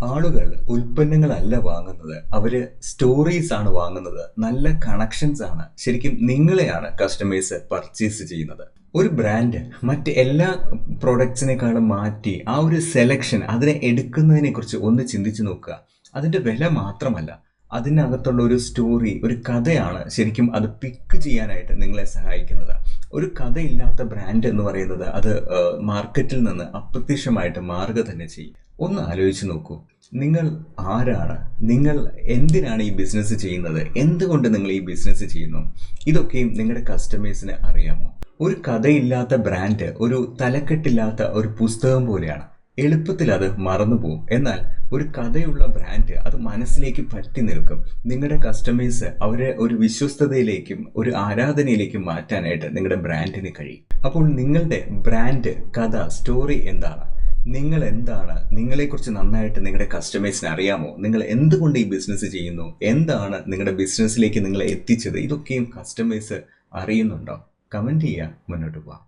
ആളുകൾ ഉൽപ്പന്നങ്ങളല്ല വാങ്ങുന്നത്. അവര് സ്റ്റോറീസ് ആണ് വാങ്ങുന്നത്. നല്ല കണക്ഷൻസ് ആണ് ശരിക്കും നിങ്ങളെയാണ് കസ്റ്റമേഴ്സ് പർച്ചേസ് ചെയ്യുന്നത്. ഒരു ബ്രാൻഡ് മറ്റ് എല്ലാ പ്രോഡക്ട്സിനേക്കാളും മാറ്റി ആ ഒരു സെലക്ഷൻ അതിനെ എടുക്കുന്നതിനെ കുറിച്ച് ഒന്ന് ചിന്തിച്ചു നോക്കുക. അതിന്റെ വില മാത്രമല്ല, അതിനകത്തുള്ള ഒരു സ്റ്റോറി, ഒരു കഥയാണ് ശരിക്കും അത് പിക്ക് ചെയ്യാനായിട്ട് നിങ്ങളെ സഹായിക്കുന്നത്. ഒരു കഥയില്ലാത്ത ബ്രാൻഡ് എന്ന് പറയുന്നത് അത് മാർക്കറ്റിൽ നിന്ന് അപ്രത്യക്ഷമായിട്ട് മാറുക തന്നെ ചെയ്യും. ഒന്ന് ആലോചിച്ച് നോക്കൂ. നിങ്ങൾ ആരാണ്? നിങ്ങൾ എന്തിനാണ് ഈ ബിസിനസ് ചെയ്യുന്നത്? എന്തുകൊണ്ട് നിങ്ങൾ ഈ ബിസിനസ് ചെയ്യുന്നു? ഇതൊക്കെയും നിങ്ങളുടെ കസ്റ്റമേഴ്സിന് അറിയാമോ? ഒരു കഥയില്ലാത്ത ബ്രാൻഡ് ഒരു തലക്കെട്ടില്ലാത്ത ഒരു പുസ്തകം പോലെയാണ്. എളുപ്പത്തിൽ അത് മറന്നുപോകും. എന്നാൽ ഒരു കഥയുള്ള ബ്രാൻഡ് അത് മനസ്സിലേക്ക് പറ്റി നിൽക്കും. നിങ്ങളുടെ കസ്റ്റമേഴ്സ് അവരെ ഒരു വിശ്വസ്തതയിലേക്കും ഒരു ആരാധനയിലേക്കും മാറ്റാനായിട്ട് നിങ്ങളുടെ ബ്രാൻഡിന് കഴിയും. അപ്പോൾ നിങ്ങളുടെ ബ്രാൻഡ്, കഥ, സ്റ്റോറി എന്താണ്? നിങ്ങൾ എന്താണ്? നിങ്ങളെക്കുറിച്ച് നന്നായിട്ട് നിങ്ങളുടെ കസ്റ്റമേഴ്സിന് അറിയാമോ? നിങ്ങൾ എന്തുകൊണ്ട് ഈ ബിസിനസ് ചെയ്യുന്നു? എന്താണ് നിങ്ങളുടെ ബിസിനസ്സിലേക്ക് നിങ്ങളെ എത്തിച്ചത്? ഇതൊക്കെയും കസ്റ്റമേഴ്സ് അറിയുന്നുണ്ടോ? കമന്റ് ചെയ്യുക, മുന്നോട്ട് പോവാം.